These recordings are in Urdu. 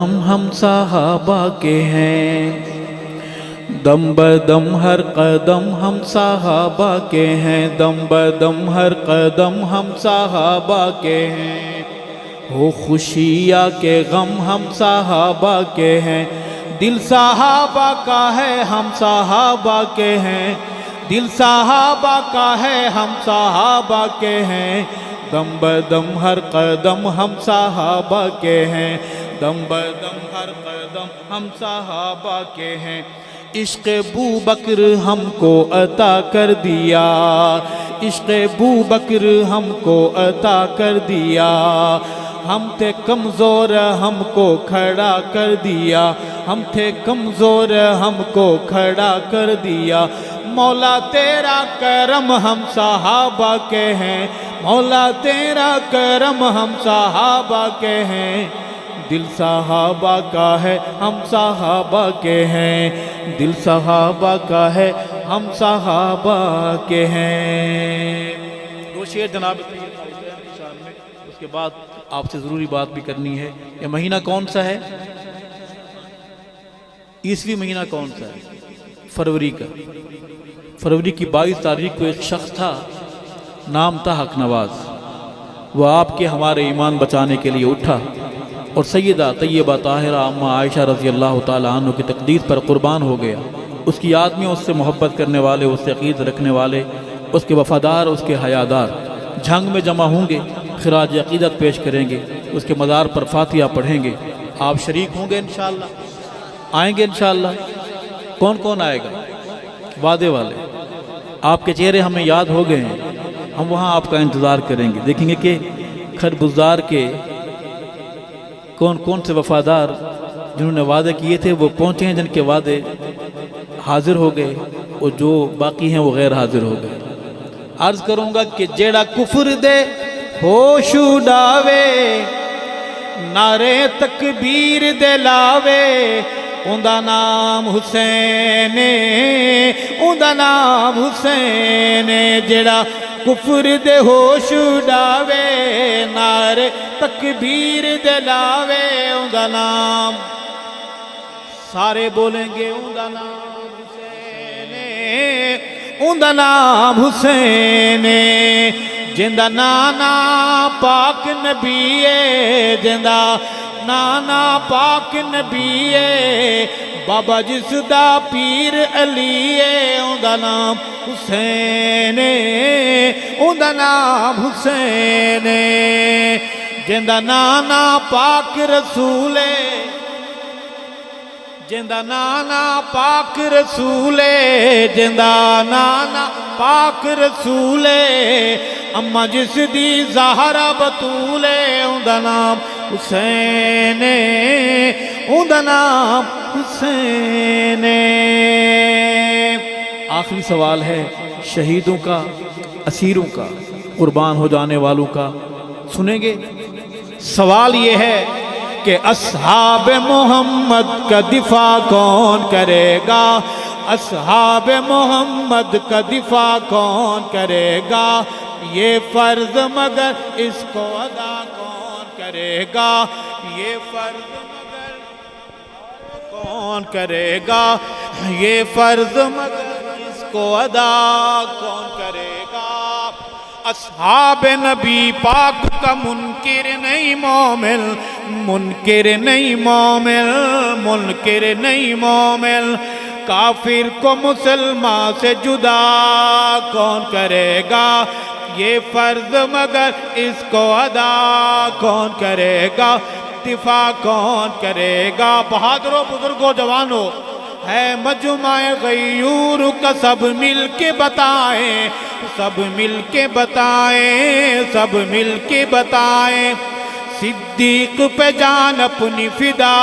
ہم صحابہ کے ہیں، دم بدم ہر قدم ہم صحابہ کے ہیں، دم بدم ہر قدم ہم صحابہ کے ہیں، ہو خوشی یا کہ غم ہم صحابہ کے ہیں، دل صحابہ کا ہے ہم صحابہ کے ہیں، دل صحابہ کا ہے ہم صحابہ کے ہیں، دم بدم ہر قدم ہم صحابہ کے ہیں، دم بدم ہر قدم ہم صحابہ کے ہیں، عشق بو بکر ہم کو عطا کر دیا، عشق بو بکر ہم کو عطا کر دیا، ہم تھے کمزور ہم کو کھڑا کر دیا، ہم تھے کمزور ہم کو کھڑا کر دیا، مولا تیرا کرم ہم صحابہ کے ہیں، مولا تیرا کرم ہم صحابہ کے ہیں، دل صحابہ کا ہے ہم صحابہ کے ہیں، دل صحابہ کا ہے ہم صحابہ کے ہیں۔ دو شعر جناب کی شان میں، اس کے بعد آپ سے ضروری بات بھی کرنی ہے۔ یہ مہینہ کون سا ہے؟ عیسوی مہینہ کون سا ہے؟ فروری کا۔ فروری کی 22 تاریخ کو ایک شخص تھا، نام تھا حق نواز، وہ آپ کے ہمارے ایمان بچانے کے لیے اٹھا اور سیدہ طیبہ طاہرہ اماں عائشہ رضی اللہ تعالیٰ عنہ کی تقدیس پر قربان ہو گیا۔ اس کی یاد میں اس سے محبت کرنے والے، اس سے عقیدت رکھنے والے، اس کے وفادار، اس کے حیادار جھنگ میں جمع ہوں گے، خراج عقیدت پیش کریں گے، اس کے مزار پر فاتحہ پڑھیں گے۔ آپ شریک ہوں گے انشاءاللہ؟ آئیں گے انشاءاللہ؟ کون کون آئے گا؟ وعدے والے۔ آپ کے چہرے ہمیں یاد ہو گئے ہیں، ہم وہاں آپ کا انتظار کریں گے، دیکھیں گے کہ خربزار کے کون کون سے وفادار جنہوں نے وعدے کیے تھے وہ پہنچے ہیں، جن کے وعدے حاضر ہو گئے، اور جو باقی ہیں وہ غیر حاضر ہو گئے۔ عرض کروں گا کہ جیڑا کفر دے ہوش اڈاوے، نعرے تکبیر دے لاوے، اوندا نام حسین، اوندا نام حسین، جیڑا کفر دے ہوش اڈاوے، نعرے تکبیر دے لاوے، اوندا نام، سارے بولیں گے اوندا نام حسین، اوندا نام حسین، جندہ نانا پاک نبی ہے، جندہ نانا پاک نبی ہے، بابا جس دا پیر علی ہے، اوندا نام حسین، اوندا نام حسین، جندہ نانا پاک رسول ہے، جندہ نانا پاک رسول ہے، جندہ نانا پاک رسول ہے، اما جس دی زہرا بطول ہے، اوندا نام حسین، اوندا نام حسین۔ آخری سوال ہے شہیدوں کا، اسیروں کا، قربان ہو جانے والوں کا، سنیں گے؟ سوال یہ ہے کہ اصحاب محمد کا دفاع کون کرے گا؟ اصحاب محمد کا دفاع کون کرے گا؟ یہ فرض مگر اس کو ادا کون کرے گا؟ یہ فرض مگر کون کرے گا؟ یہ فرض مگر اس کو ادا کون کرے گا؟ اصحاب نبی پاک کا منکر نہیں مومن، منکر نہیں مومن، منکر نہیں مومن، کافر کو مسلمان سے جدا کون کرے گا؟ یہ فرض مگر اس کو ادا کون کرے گا؟ دفاع کون کرے گا؟ بہادروں، بزرگوں، جوانوں، ہے مجمع غیور کا سب مل کے بتائیں، سب مل کے بتائیں، سب مل کے بتائیں، صدیق پہ جان اپنی فدا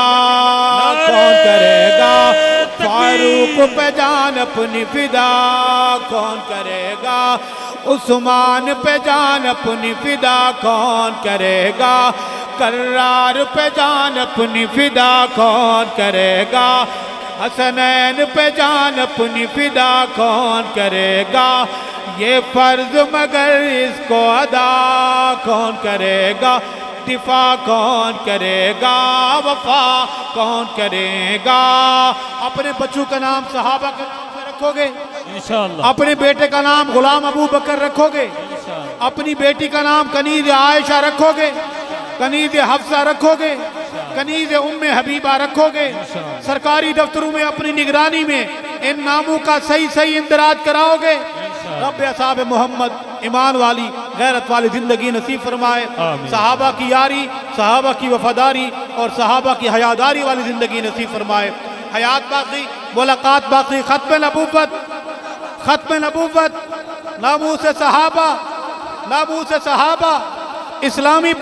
کون کرے گا؟ فاروق پہ جان اپنی فدا کون کرے گا؟ عثمان پہ جان اپنی فدا کون کرے گا؟ کرار پہ جان اپنی فدا کون کرے گا؟ حسنین پہ جان اپنی فدا کون کرے گا؟ یہ فرض مگر اس کو ادا کون کرے گا؟ دفاع کون کرے گا وفا کون کرے گا اپنے بچوں کا نام صحابہ کے نام سے رکھو گے انشاءاللہ اپنے بیٹے کا نام غلام ابو بکر رکھو گے اپنی بیٹی کا نام کنیز عائشہ رکھو گے کنیز حفصہ رکھو گے کنیز ام حبیبہ رکھو گے سرکاری دفتروں میں اپنی نگرانی میں ان ناموں کا صحیح اندراج کراؤ گے رب اصحاب محمد ایمان والی غیرت والی زندگی نصیب فرمائے صحابہ کی یاری صحابہ کی وفاداری اور صحابہ کی حیاداری والی زندگی نصیب فرمائے حیات باقی ملاقات باقی ختم نبوت ناموس صحابہ اسلامی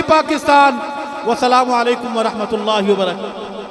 پاکستان والسلام علیکم ورحمۃ اللہ وبرکاتہ